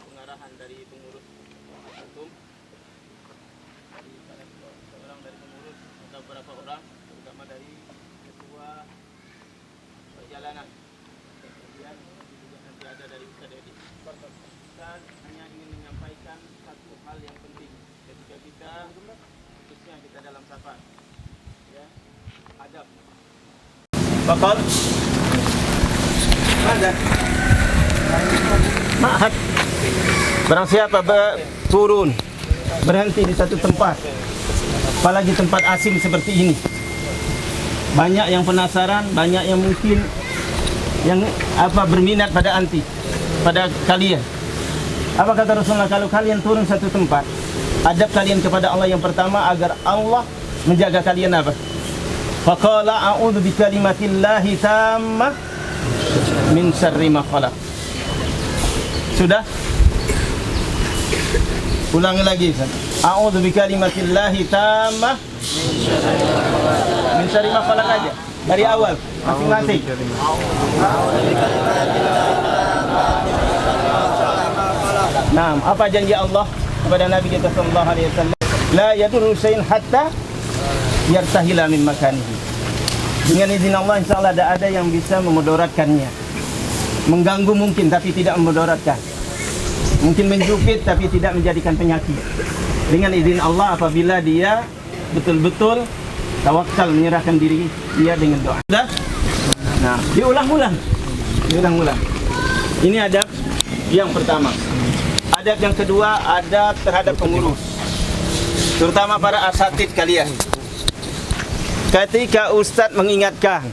pengarahan dari pengurus antum. Jadi salah seorang dari pengurus atau beberapa orang, terutama dari ketua perjalanan. Kemudian juga nanti ada dari Ustaz Edi. Ustaz hanya ingin menyampaikan satu hal yang penting ketika kita, khususnya kita dalam safar, ya, adab. Bakal ada ma'had. Barang siapa turun berhenti di satu tempat, apalagi tempat asing seperti ini, banyak yang penasaran, banyak yang mungkin yang berminat pada kalian. Apa kata Rasulullah, kalau kalian turun satu tempat, adab kalian kepada Allah yang pertama agar Allah menjaga kalian apa? Faqala a'udzu bikalimatillahi tammah min syarri ma khalaq. Sudah? Ulangi lagi. A'udzu bikalimatillahi tammah min syarri ma khalaq aja. Dari awal masing-masing. Nah, apa janji Allah kepada Nabi kita sallallahu alaihi wasallam? La yadurru syai'un hatta yartahila min makanihi. Dengan izin Allah insyaallah ada yang bisa memudaratkannya. Mengganggu mungkin tapi tidak memudaratkan. Mungkin menjepit tapi tidak menjadikan penyakit. Dengan izin Allah apabila dia betul-betul tawakal menyerahkan diri dia dengan doa. Sudah? Nah, diulang-ulang. Ini adab yang pertama. Adab yang kedua, adab terhadap pengurus, terutama para asatid kalian. Ketika ustaz mengingatkan,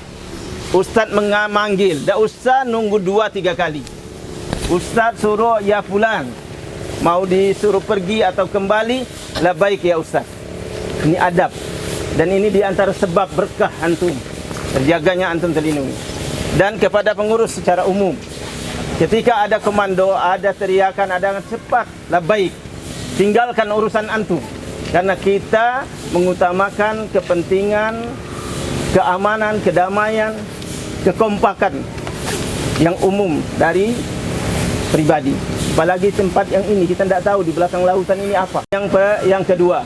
ustaz memanggil, tak usah nunggu 2-3 kali. Ustaz suruh ya fulan, mau disuruh pergi atau kembali, labbaik ya ustaz. Ini adab. Dan ini diantara sebab berkah antum, terjaganya antum terlindungi. Dan kepada pengurus secara umum, ketika ada komando, ada teriakan, ada cepat, labbaik. Tinggalkan urusan antum. Karena kita mengutamakan kepentingan, keamanan, kedamaian, kekompakan yang umum dari pribadi. Apalagi tempat yang ini, kita tidak tahu di belakang lautan ini apa. Yang kedua,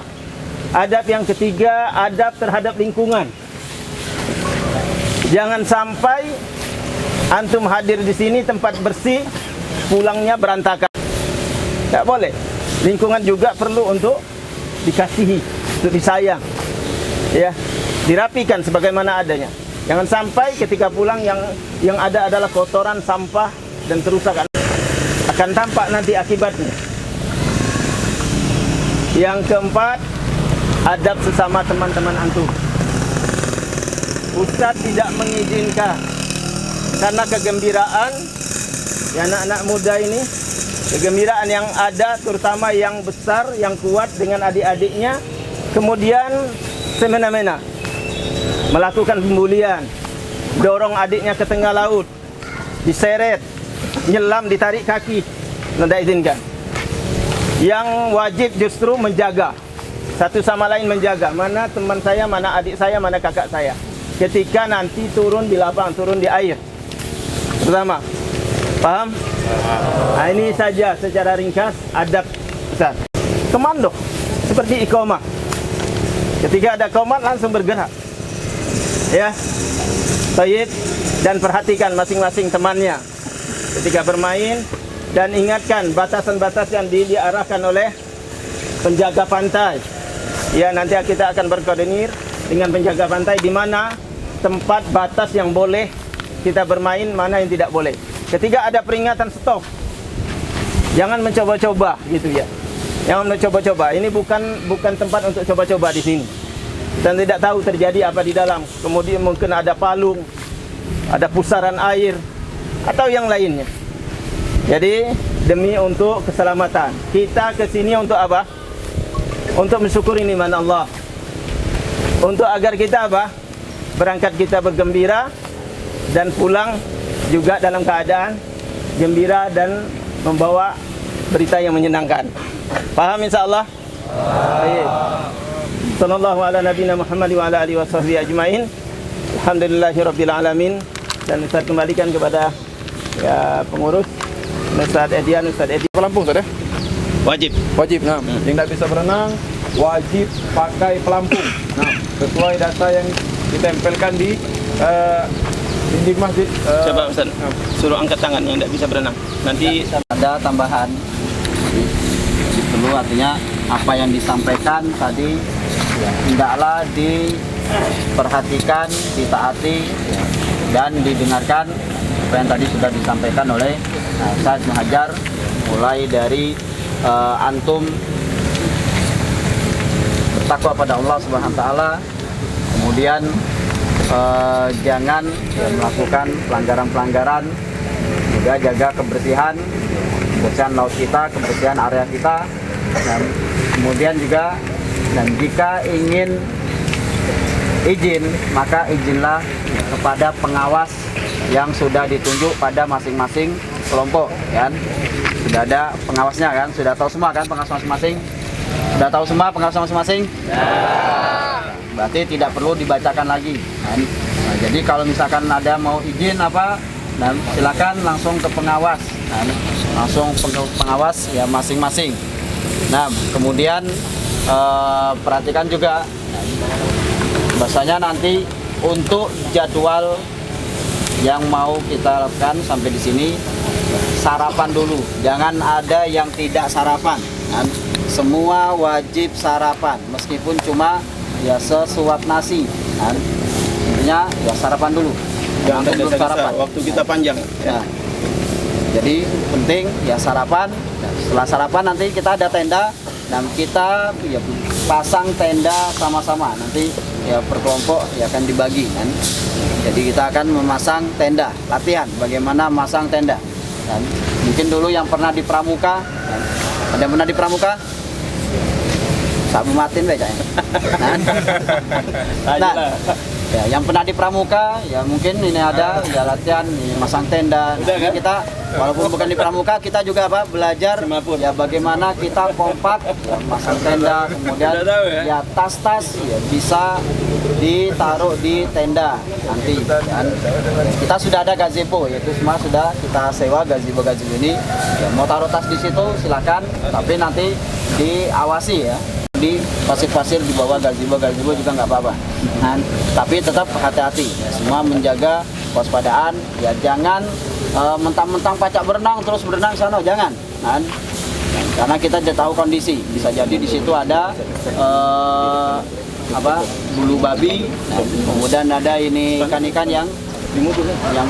adab yang ketiga, adab terhadap lingkungan. Jangan sampai antum hadir di sini tempat bersih, pulangnya berantakan. Tak boleh. Lingkungan juga perlu untuk dikasihi, untuk disayang, ya, dirapikan sebagaimana adanya. Jangan sampai ketika pulang yang ada adalah kotoran, sampah dan kerusakan. Akan tampak nanti akibatnya. Yang keempat, adab sesama teman-teman antum. Ustaz tidak mengizinkan karena kegembiraan ya anak-anak muda ini, kegembiraan yang ada terutama yang besar, yang kuat dengan adik-adiknya, kemudian semena-mena melakukan pembulian, dorong adiknya ke tengah laut, diseret, nyelam, ditarik kaki, tidak izinkan. Yang wajib justru menjaga, satu sama lain menjaga, mana teman saya, mana adik saya, mana kakak saya, ketika nanti turun di lapang, turun di air pertama. Paham? Nah, ini saja secara ringkas adab Ustaz. Komando seperti iqamah. Ketika ada qomat langsung bergerak. Ya. Baik, dan perhatikan masing-masing temannya ketika bermain dan ingatkan batasan-batasan yang diarahkan oleh penjaga pantai. Ya, nanti kita akan berkoordinir dengan penjaga pantai di mana tempat batas yang boleh kita bermain, mana yang tidak boleh. Ketika ada peringatan stop, jangan mencoba-coba gitu ya. Jangan mencoba-coba. Ini bukan tempat untuk coba-coba di sini. Dan tidak tahu terjadi apa di dalam. Kemudian mungkin ada palung, ada pusaran air atau yang lainnya. Jadi demi untuk keselamatan. Kita ke sini untuk apa? Untuk mensyukuri nikmat Allah. Untuk agar kita apa? Berangkat kita bergembira dan pulang juga dalam keadaan gembira dan membawa berita yang menyenangkan. Paham insyaallah? Baik. Sallallahu ala nabiyina Muhammad wa ala alihi washabbihi ajmain. Alhamdulillahirabbil alamin. Dan saya kembalikan kepada ya pengurus Ustaz Edian, Ustaz Edi. Pelampung Ustaz ya? Wajib. Wajib. Nah, yang tak bisa berenang wajib pakai pelampung. Nah, sesuai data yang ditempelkan di dinding masjid. Coba Ustaz, suruh angkat tangan yang tidak bisa berenang. Nanti Ada tambahan. Jadi perlu artinya apa yang disampaikan tadi hendaklah diperhatikan, ditaati dan didengarkan apa yang tadi sudah disampaikan oleh Ustaz Muhajjar, mulai dari antum bertakwa pada Allah Subhanahu wa taala, kemudian jangan melakukan pelanggaran-pelanggaran, juga jaga kebersihan laut kita, kebersihan area kita, dan kemudian juga dan jika ingin izin maka izinlah kepada pengawas yang sudah ditunjuk pada masing-masing kelompok, kan? Sudah ada pengawasnya kan? Sudah tahu semua kan pengawas masing-masing? Sudah tahu semua pengawas masing-masing? Berarti tidak perlu dibacakan lagi, kan? Nah, jadi kalau misalkan ada mau izin apa, dan silakan langsung ke pengawas, kan? Langsung pengawas ya masing-masing. Nah, kemudian perhatikan juga, bahasanya nanti untuk jadwal yang mau kita lakukan sampai di sini, sarapan dulu, jangan ada yang tidak sarapan, kan? Semua wajib sarapan, meskipun cuma ya sesuap nasi, kan? Intinya ya sarapan dulu, jangan belum sarapan. Waktu kita panjang. Ya. Jadi penting ya sarapan. Nah, setelah sarapan nanti kita ada tenda dan kita ya pasang tenda sama-sama. Nanti ya per kelompok ya akan dibagi, kan. Jadi kita akan memasang tenda, latihan bagaimana masang tenda. Dan mungkin dulu yang pernah di pramuka, kan? Ada yang pernah di pramuka? Sabu matin baca ya. Nah, ya, yang pernah di pramuka ya mungkin ini ada ya latihan ini, masang tenda. Nah, ini kita walaupun bukan di pramuka kita juga apa belajar ya bagaimana kita kompak ya, masang tenda, kemudian ya tas-tas ya bisa ditaruh di tenda nanti, kan? Kita sudah ada gazebo, yaitu semua sudah kita sewa gazebo ini ya, mau taruh tas di situ silakan, tapi nanti diawasi ya, di pasir-pasir di bawah gazebo juga nggak apa-apa, kan? Tapi tetap hati-hati ya, semua menjaga waspadaan ya, jangan mentang-mentang pacak berenang terus berenang sana, jangan, kan? Karena kita tidak tahu kondisi, bisa jadi di situ ada bulu babi, nah, kemudian ada ini ikan-ikan yang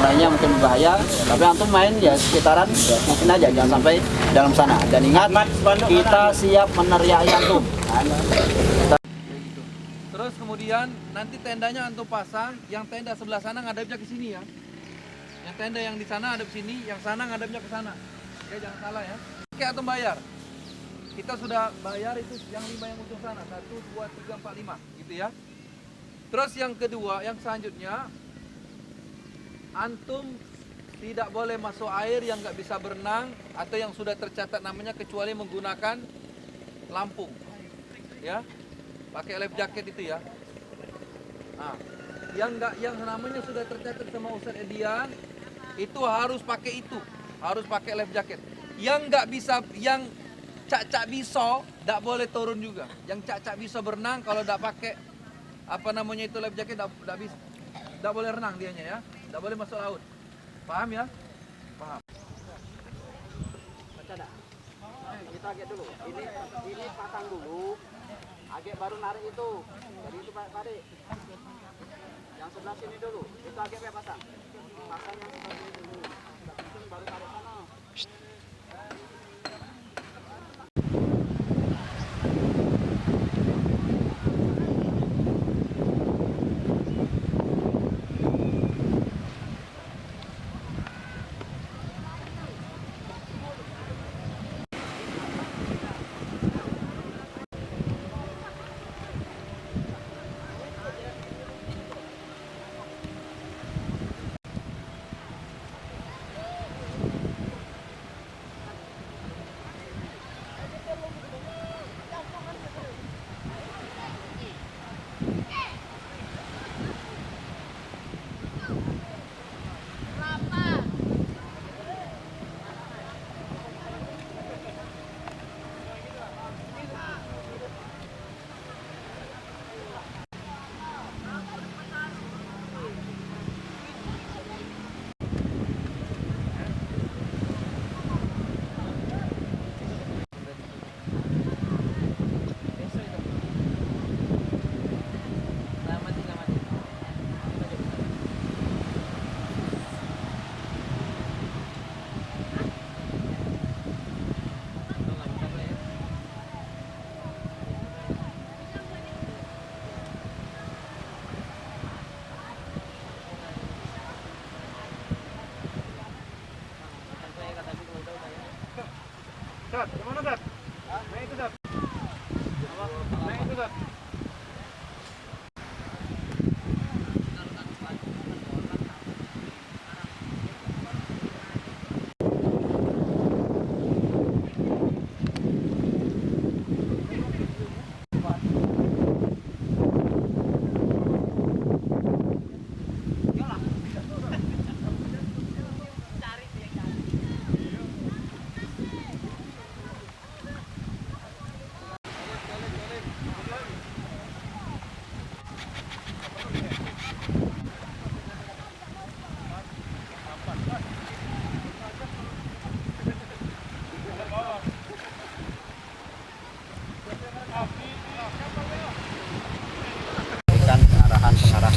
lainnya mungkin berbahaya, tapi antum main ya sekitaran ya, mungkin aja jangan sampai dalam sana, dan ingat kita siap meneriaki antum. Terus kemudian nanti tendanya antum pasang, yang tenda sebelah sana ngadepnya ke sini ya. Yang tenda yang di sana ada ke sini, yang sana ngadepnya ke sana. Oke, jangan salah ya. Oke, antum bayar. Kita sudah bayar itu yang 5 yang ujung sana, 1, 2, 3, 4, 5 gitu ya. Terus yang kedua, yang selanjutnya antum tidak boleh masuk air yang nggak bisa berenang atau yang sudah tercatat namanya kecuali menggunakan lampung, ya, pakai life jacket itu ya. Nah, yang namanya sudah tercatat sama Ustaz Edian itu harus pakai harus pakai life jacket. Yang nggak bisa, yang cak-cak bisa, nggak boleh turun juga. Yang cak-cak bisa berenang kalau nggak pakai itu life jacket nggak bisa, nggak boleh renang dianya ya. Tidak boleh masuk laut. Paham ya? Paham. Baca dah. Kita agak dulu. Ini pasang dulu. Agak baru narik itu. Jadi itu Pak Ade. Yang sebelah sini dulu. Itu agak pasang. Pasang yang sebelah sini dulu. Baru tarik sana.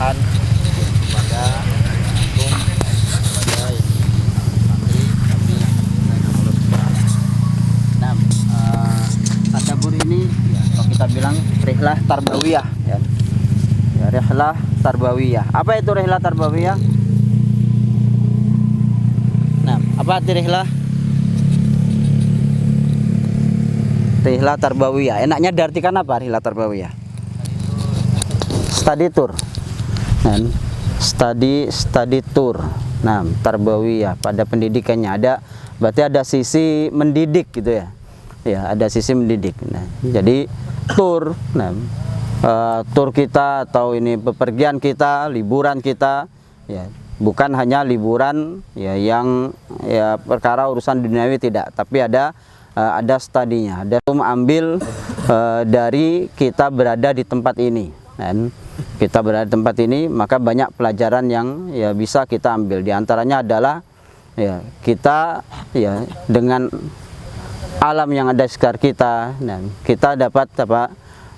mudah-mudahan kepada antum, kepada santri kami Allah Subhanahu. Nah, tadabbur ini ya, kalau kita bilang rihlah tarbawiyah ya. Ya, rihlah tarbawiyah. Apa itu rihlah tarbawiyah? Nah, apa arti rihlah? Rihlah tarbawiyah. Enaknya diartikan apa rihlah tarbawiyah? Study tour. Dan study tour. Nah, tarbawiyah pada pendidikannya ada, berarti ada sisi mendidik gitu ya. Ya, ada sisi mendidik. Nah, jadi tour. Nah, tour kita atau ini bepergian kita, liburan kita ya, bukan hanya liburan ya yang ya perkara urusan duniawi tidak, tapi ada studinya, ada ambil dari kita berada di tempat ini. Dan kita berada di tempat ini, maka banyak pelajaran yang ya bisa kita ambil. Di antaranya adalah ya kita ya dengan alam yang ada di sekitar kita, dan kita dapat apa?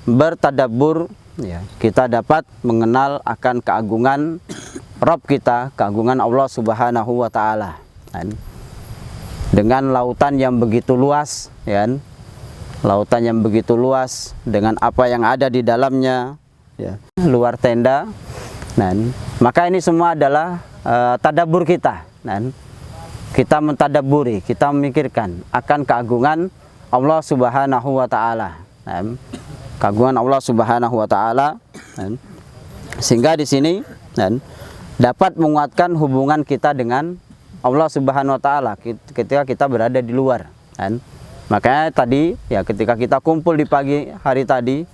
Bertadabbur ya, kita dapat mengenal akan keagungan Rabb kita, keagungan Allah Subhanahu wa taala. Dengan lautan yang begitu luas ya, lautan yang begitu luas dengan apa yang ada di dalamnya ya, luar tenda. Dan maka ini semua adalah tadabbur kita. Dan kita mentadabburi, kita memikirkan akan keagungan Allah Subhanahu wa taala. Keagungan Allah Subhanahu wa taala, sehingga di sini dan dapat menguatkan hubungan kita dengan Allah Subhanahu wa taala ketika kita berada di luar. Dan makanya tadi ya ketika kita kumpul di pagi hari tadi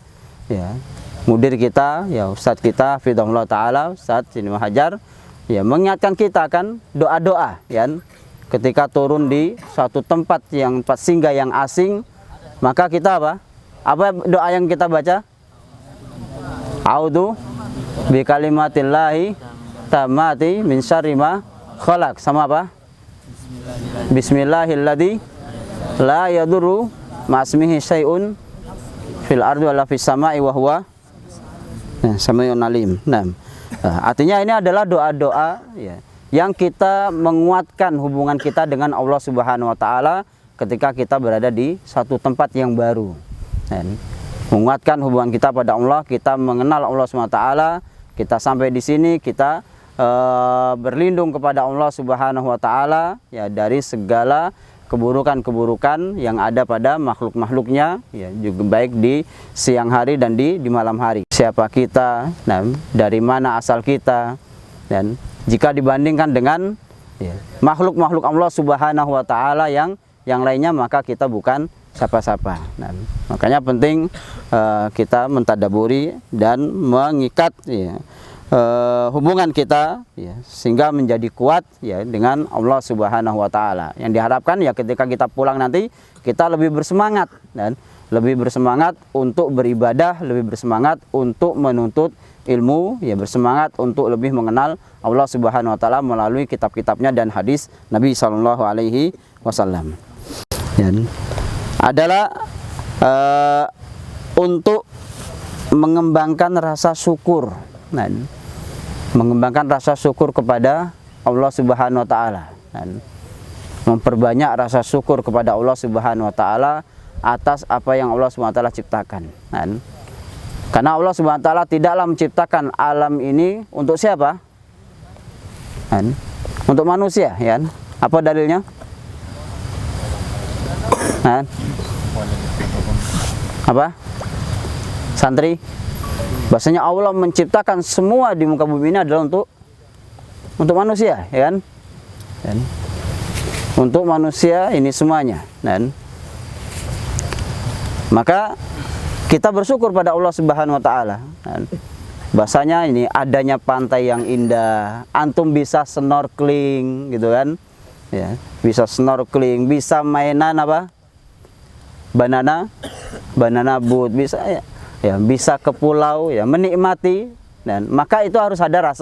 ya, mudir kita ya, ustadz kita hafizahullah taala, Ustadz Sini Hajar ya, mengingatkan kita akan doa-doa ya. Ketika turun di suatu tempat yang singgah yang asing, maka kita apa? Apa doa yang kita baca? A'udzu bi kalimatillahi tammati min syarri ma khalaq. Sama apa? Bismillahilladzi la yadurru ma'asmihi syai'un fil ardi wala fis sama'i wa huwa sami'un alim. Nah, artinya ini adalah doa-doa ya, yang kita menguatkan hubungan kita dengan Allah Subhanahu wa taala ketika kita berada di satu tempat yang baru. Dan menguatkan hubungan kita pada Allah, kita mengenal Allah SWT, kita sampai di sini kita berlindung kepada Allah Subhanahu wa taala ya, dari segala keburukan-keburukan yang ada pada makhluk-makhluknya ya, juga baik di siang hari dan di malam hari. Siapa kita, nah, dari mana asal kita, dan jika dibandingkan dengan ya, makhluk-makhluk Allah Subhanahu wa taala yang lainnya, maka kita bukan siapa-siapa. Nah, makanya penting kita mentadaburi dan mengikat ya, hubungan kita ya, sehingga menjadi kuat ya dengan Allah Subhanahu wa taala. Yang diharapkan ya ketika kita pulang nanti kita lebih bersemangat, dan lebih bersemangat untuk beribadah, lebih bersemangat untuk menuntut ilmu ya, bersemangat untuk lebih mengenal Allah Subhanahu wa taala melalui kitab-kitabnya dan hadis Nabi sallallahu alaihi wasallam. Dan adalah untuk mengembangkan rasa syukur. Nah, mengembangkan rasa syukur kepada Allah Subhanahu wa taala, dan memperbanyak rasa syukur kepada Allah Subhanahu wa taala atas apa yang Allah Subhanahu wa taala ciptakan. Dan karena Allah Subhanahu wa taala tidaklah menciptakan alam ini untuk siapa? Dan untuk manusia ya. Apa dalilnya? Nah, apa? Santri, bahasanya Allah menciptakan semua di muka bumi ini adalah untuk manusia, ya kan? Dan untuk manusia ini semuanya. Dan maka kita bersyukur pada Allah Subhanahu wa taala. Bahasanya ini adanya pantai yang indah, antum bisa snorkeling gitu kan? Ya, bisa snorkeling, bisa mainan apa? Banana boat, bisa ya, bisa ke pulau ya, menikmati. Dan maka itu harus ada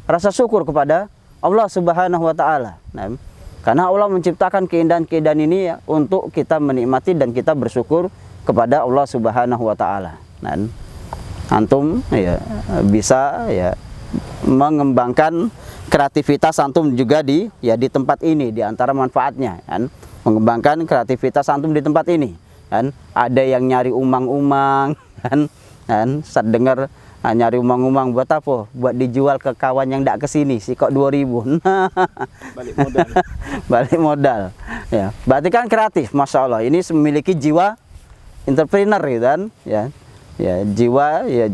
rasa syukur kepada Allah Subhanahu wa taala. Nah, karena Allah menciptakan keindahan-keindahan ini ya, untuk kita menikmati dan kita bersyukur kepada Allah Subhanahu wa taala. Nah, antum ya bisa ya mengembangkan kreativitas antum juga di tempat ini, di antara manfaatnya kan, mengembangkan kreativitas antum di tempat ini kan. Ada yang nyari umang-umang kan, saat dengar nyari umang-umang buat apa? Buat dijual ke kawan yang ndak kesini, sih kok 2000. Balik modal. Balik modal. Ya, berarti kan kreatif, masya Allah. Ini memiliki jiwa entrepreneur gitu kan,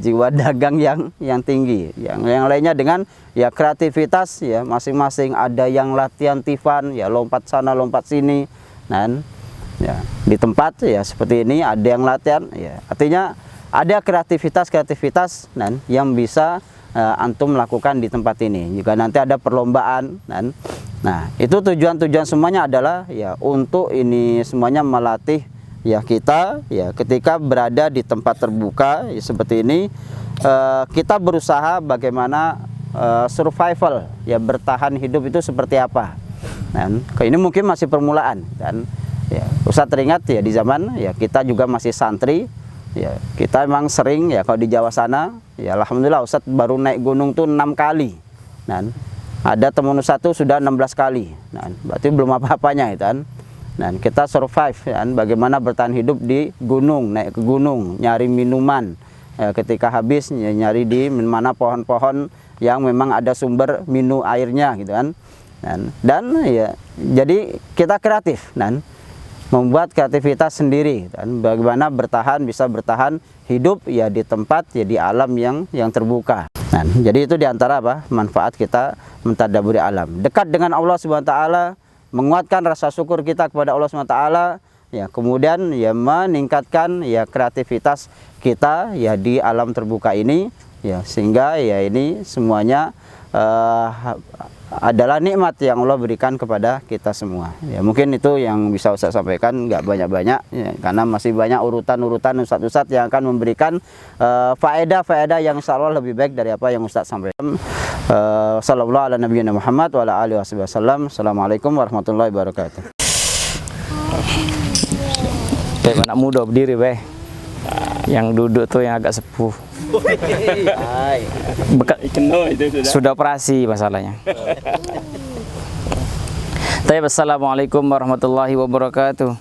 jiwa dagang yang tinggi. Yang lainnya dengan kreativitas masing-masing. Ada yang latihan tifan, lompat sana lompat sini, dan di tempat seperti ini ada yang latihan. Artinya ada kreativitas yang bisa antum lakukan di tempat ini. Juga nanti ada perlombaan, nah itu tujuan semuanya adalah untuk ini semuanya melatih kita ketika berada di tempat terbuka seperti ini, kita berusaha bagaimana survival, bertahan hidup itu seperti apa. Dan ini mungkin masih permulaan, dan Ustadz teringat di zaman kita juga masih santri, kita emang sering kalau di Jawa sana, alhamdulillah Ustadz baru naik gunung tuh 6 kali, dan ada teman Ustadz tuh sudah 16 kali, berarti belum apa-apanya itu kan. Dan kita survive bagaimana bertahan hidup di gunung, naik ke gunung, nyari minuman, ketika habis nyari di mana pohon-pohon yang memang ada sumber minum airnya gitu kan. Dan jadi kita kreatif dan membuat kreativitas sendiri, dan bagaimana bisa bertahan hidup di tempat di alam yang terbuka. Jadi itu diantara manfaat kita mentadabburi alam, dekat dengan Allah Subhanahu wa taala, menguatkan rasa syukur kita kepada Allah SWT, kemudian meningkatkan kreativitas kita di alam terbuka ini, sehingga ini semuanya adalah nikmat yang Allah berikan kepada kita semua. Mungkin itu yang bisa Ustadz sampaikan, nggak banyak-banyak, karena masih banyak urutan-urutan Ustadz-Ustadz yang akan memberikan faedah-faedah yang insya Allah lebih baik dari apa yang Ustadz sampaikan. Sallallahu ala nabiyina Muhammad wa ala alihi wasallam. Assalamualaikum warahmatullahi wabarakatuh. Anak muda berdiri yang duduk tuh yang agak sepuh. Sudah operasi masalahnya. Assalamualaikum warahmatullahi wabarakatuh.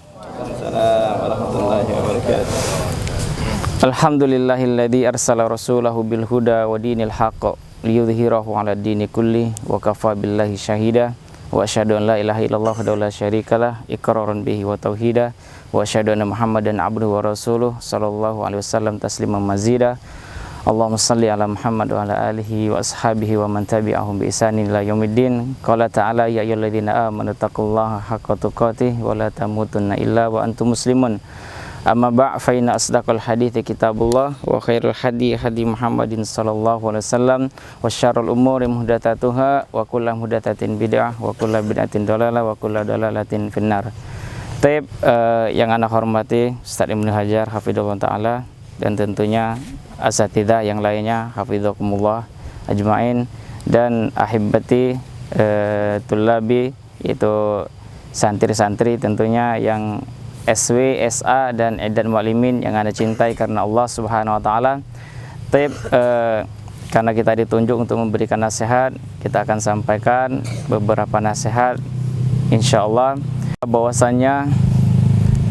Alhamdulillahilladzi arsala rasulahu bil huda wa dinil haqq liyudhhirahu 'ala dini kulli wa kafa billahi syahida wa asyhadu an la ilaha illallah wa la syarikalah iqraran bihi wa tauhida wa asyhadu anna Muhammadan abduhu wa rasuluh sallallahu alaihi wasallam tasliman mazida. Allahumma salli ala Muhammad wa ala alihi wa ashabihi wa man tabi'ahum bi ihsanin ila yaumiddin. Qala ta'ala ya ayyuhalladzina amanu taqullaha haqqa tuqatih wa la tamutunna illa wa antum muslimun. Amma ba' fa inna asdaqal hadithi kitabullah wa khairul hadi hadi Muhammadin sallallahu alaihi wasallam wa syarrul umuri muhdatsatuha wa kullu muhdatsatin bid'ah wa kullu bid'atin dhalalah wa kullu dhalalatin finnar. Taib yang ana hormati Ustaz Ibnu Hajar hafizahullah taala, dan tentunya asatidzah yang lainnya hafizakumullah ajmain, dan ahibati tulabi, yaitu santri-santri tentunya yang SW, SA dan Edan Mu'alimin yang Anda cintai karena Allah Subhanahu wa taala. Taib karena kita ditunjuk untuk memberikan nasihat, kita akan sampaikan beberapa nasihat insyaallah. Bahwasanya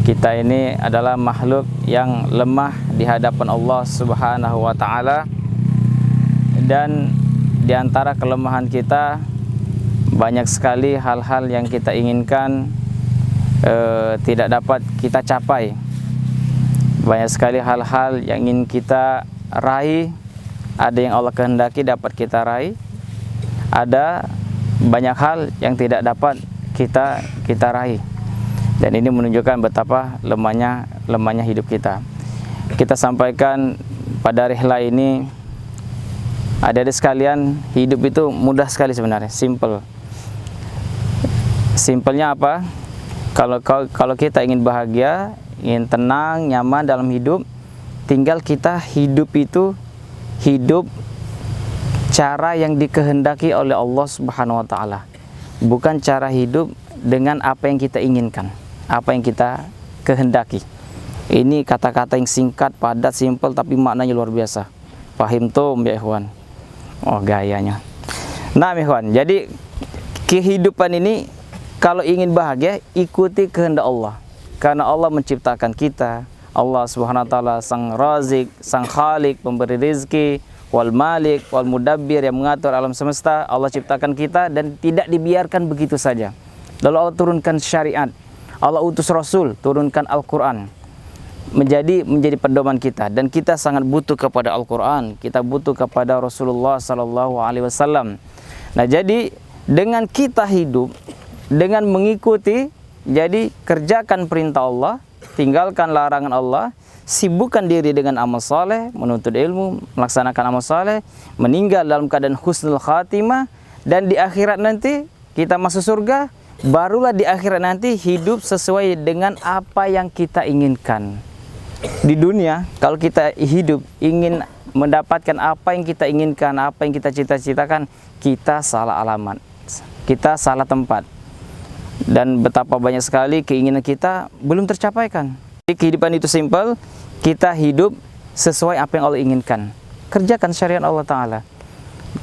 kita ini adalah makhluk yang lemah di hadapan Allah Subhanahu wa taala, dan di antara kelemahan kita banyak sekali hal-hal yang kita inginkan tidak dapat kita capai. Banyak sekali hal-hal yang ingin kita raih, ada yang Allah kehendaki dapat kita raih, ada banyak hal yang tidak dapat kita raih. Dan ini menunjukkan betapa lemahnya hidup kita. Kita sampaikan pada rihla ini, adik-adik sekalian, hidup itu mudah sekali sebenarnya, simple. Simpelnya apa? Kalau kita ingin bahagia, ingin tenang, nyaman dalam hidup, tinggal kita hidup itu hidup cara yang dikehendaki oleh Allah Subhanahu wa taala. Bukan cara hidup dengan apa yang kita inginkan, apa yang kita kehendaki. Ini kata-kata yang singkat, padat, simpel, tapi maknanya luar biasa. Fahim tum ya ikhwan. Oh, gayanya. Nah, ikhwan, jadi kehidupan ini kalau ingin bahagia, ikuti kehendak Allah. Karena Allah menciptakan kita. Allah Subhanahu wa taala sang Razik, sang Khalik, pemberi rezeki, wal Malik, wal Mudabbir, yang mengatur alam semesta. Allah ciptakan kita dan tidak dibiarkan begitu saja. Lalu Allah turunkan syariat. Allah utus Rasul, turunkan Al-Quran. Menjadi pedoman kita, dan kita sangat butuh kepada Al-Quran. Kita butuh kepada Rasulullah Sallallahu Alaihi Wasallam. Nah, jadi dengan kita hidup dengan mengikuti, jadi kerjakan perintah Allah, tinggalkan larangan Allah, sibukkan diri dengan amal saleh, menuntut ilmu, melaksanakan amal saleh, meninggal dalam keadaan husnul khatimah, dan di akhirat nanti kita masuk surga. Barulah di akhirat nanti hidup sesuai dengan apa yang kita inginkan. Di dunia, kalau kita hidup ingin mendapatkan apa yang kita inginkan, apa yang kita cita-citakan, kita salah alamat, kita salah tempat. Dan betapa banyak sekali keinginan kita belum tercapaikan. Jadi kehidupan itu simpel, kita hidup sesuai apa yang Allah inginkan. Kerjakan syariat Allah Ta'ala.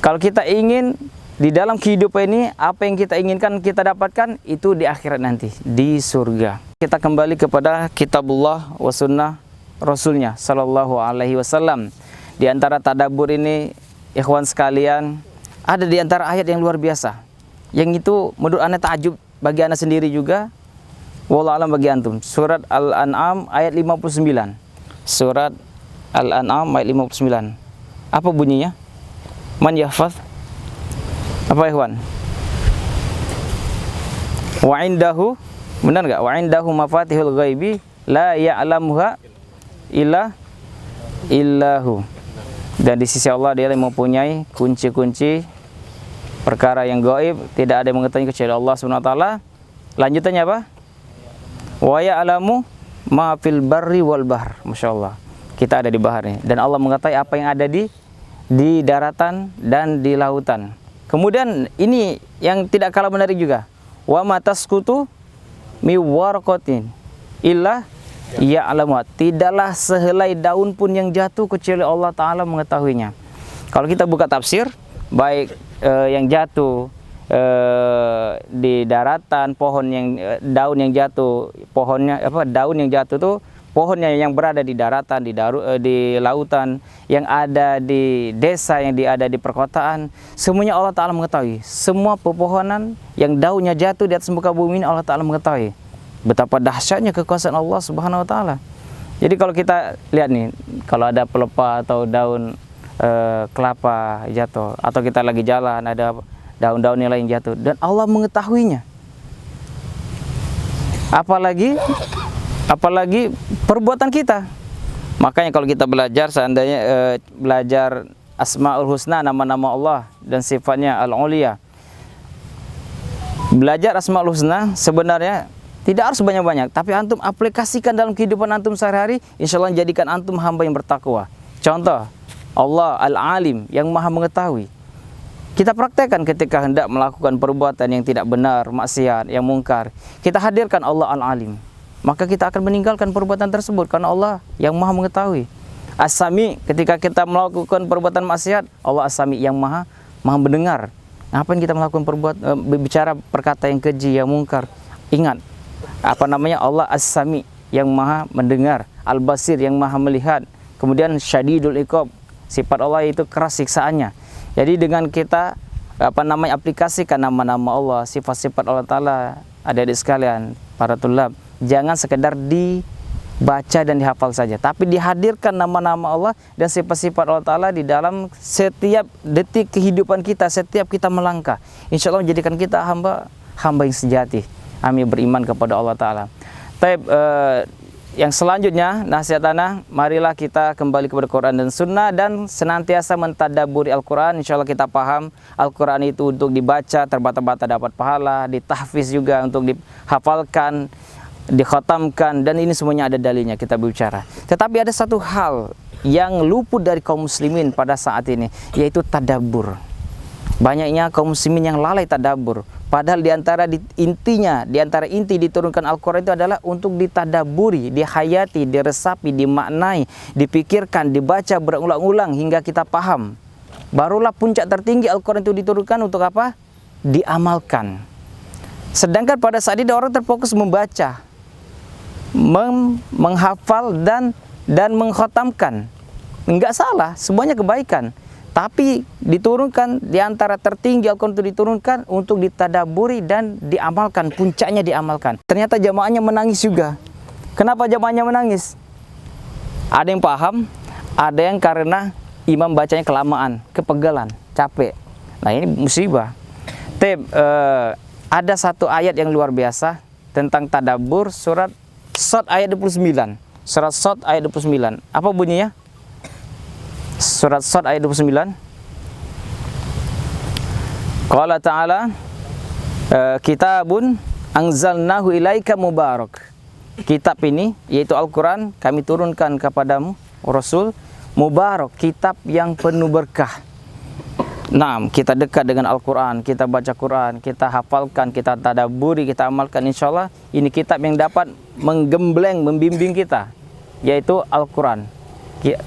Kalau kita ingin di dalam kehidupan ini, apa yang kita inginkan kita dapatkan, itu di akhirat nanti, di surga. Kita kembali kepada kitabullah wa sunnah Rasulnya Sallallahu Alaihi Wasallam. Di antara tadabbur ini, ikhwan sekalian, ada di antara ayat yang luar biasa, yang itu menurut anda takjub bagi anda sendiri juga, wallahu alam bagi antum. Surat Al-An'am ayat 59. Surat Al-An'am ayat 59. Apa bunyinya? Man yahfaz? Apa ikhwan? Wa indahu, benar enggak? Wa indahu mafatihul ghaibi la ya'lamuha illahu. Dan di sisi Allah dia yang mempunyai kunci-kunci perkara yang gaib, tidak ada yang mengetahui kecuali Allah Subhanahu wa taala. Lanjutannya apa? Wa ya'lamu ma fil barri wal bahr. Masyaallah. Kita ada di bahar nih, dan Allah mengetahui apa yang ada di daratan dan di lautan. Kemudian ini yang tidak kalah menarik juga. Wa mataskutu mi warqatin illa ya'lamu. Tidaklah sehelai daun pun yang jatuh kecuali Allah Ta'ala mengetahuinya. Kalau kita buka tafsir, baik yang jatuh di daratan, pohon yang daun yang jatuh, pohonnya apa, daun yang jatuh tuh pohonnya yang berada di daratan, di lautan, yang ada di desa, yang ada di perkotaan, semuanya Allah Ta'ala mengetahui. Semua pepohonan yang daunnya jatuh di atas muka bumi ini Allah Ta'ala mengetahui. Betapa dahsyatnya kekuasaan Allah Subhanahu wa taala. Jadi kalau kita lihat nih, kalau ada pelepah atau daun kelapa jatuh, atau kita lagi jalan ada daun-daun yang lain jatuh, dan Allah mengetahuinya. Apalagi perbuatan kita. Makanya kalau kita belajar, seandainya belajar Asmaul Husna, nama-nama Allah dan sifatnya Al-Uliya, belajar Asmaul Husna sebenarnya tidak harus banyak-banyak, tapi antum aplikasikan dalam kehidupan antum sehari-hari, insya Allah jadikan antum hamba yang bertakwa. Contoh, Allah Al-Alim, yang maha mengetahui. Kita praktekkan ketika hendak melakukan perbuatan yang tidak benar, maksiat, yang mungkar. Kita hadirkan Allah Al-Alim. Maka kita akan meninggalkan perbuatan tersebut, karena Allah yang maha mengetahui. As-Sami, ketika kita melakukan perbuatan maksiat, Allah As-Sami yang maha mendengar. Ngapain kita melakukan bicara perkata yang keji, yang mungkar? Ingat, Allah As-Sami yang maha mendengar, Al-Basir yang maha melihat. Kemudian Syadidul Iqab, sifat Allah itu keras siksaannya. Jadi dengan kita aplikasikan nama-nama Allah, sifat-sifat Allah Ta'ala, adik-adik sekalian, para tulab, jangan sekedar dibaca dan dihafal saja, tapi dihadirkan nama-nama Allah dan sifat-sifat Allah Ta'ala di dalam setiap detik kehidupan kita, setiap kita melangkah. Insya Allah menjadikan kita hamba yang sejati. Amin, beriman kepada Allah Ta'ala. Yang selanjutnya, nasihat ana, marilah kita kembali kepada Quran dan Sunnah dan senantiasa mentadaburi Al-Quran. Insya Allah kita paham Al-Quran itu untuk dibaca, terbata-bata dapat pahala, ditahfiz juga untuk dihafalkan, dikhatamkan, dan ini semuanya ada dalilnya kita bicara. Tetapi ada satu hal yang luput dari kaum muslimin pada saat ini, yaitu tadabbur. Banyaknya kaum muslimin yang lalai tadabbur. Padahal di antara inti diturunkan Al-Quran itu adalah untuk ditadaburi, dihayati, diresapi, dimaknai, dipikirkan, dibaca berulang-ulang hingga kita paham. barulah puncak tertinggi Al-Quran itu diturunkan untuk apa? Diamalkan. Sedangkan pada saat itu orang terfokus membaca, menghafal dan mengkhatamkan. Enggak salah, semuanya kebaikan. Tapi diturunkan di antara tertinggi Al-Quran itu diturunkan untuk ditadaburi dan diamalkan, puncaknya diamalkan. Ternyata jamaahnya menangis juga. Kenapa jamaahnya menangis? Ada yang paham, ada yang karena imam bacanya kelamaan, kepegalan, capek. Nah ini musibah. Ada satu ayat yang luar biasa tentang tadabbur, surat Shad ayat 29. Surat Shad ayat 29. Apa bunyinya? Surat Shad ayat 29. Qala ta'ala, kitabun anzalnahu ilaika mubarak. Kitab ini, yaitu Al-Quran, kami turunkan kepadamu, Rasul, mubarak, kitab yang penuh berkah. Nah, kita dekat dengan Al-Quran, kita baca Quran, kita hafalkan, kita tadabburi, kita amalkan. Insya Allah, ini kitab yang dapat menggembleng, membimbing kita, yaitu Al-Quran.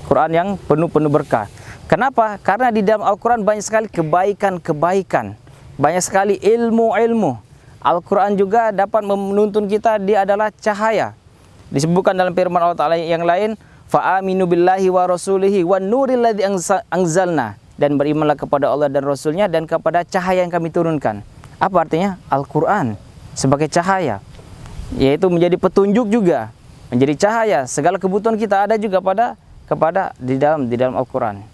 Quran yang penuh berkah. Kenapa? Karena di dalam Al-Quran banyak sekali kebaikan-kebaikan, banyak sekali ilmu-ilmu. Al-Quran juga dapat menuntun kita, dia adalah cahaya. Disebutkan dalam firman Allah Ta'ala yang lain, fa'aminu billahi wa rasulihi wa nuril ladzi anzalna, dan berimanlah kepada Allah dan Rasulnya dan kepada cahaya yang kami turunkan. Apa artinya? Al-Quran sebagai cahaya, yaitu menjadi petunjuk juga, menjadi cahaya. Segala kebutuhan kita ada juga di dalam Al-Quran.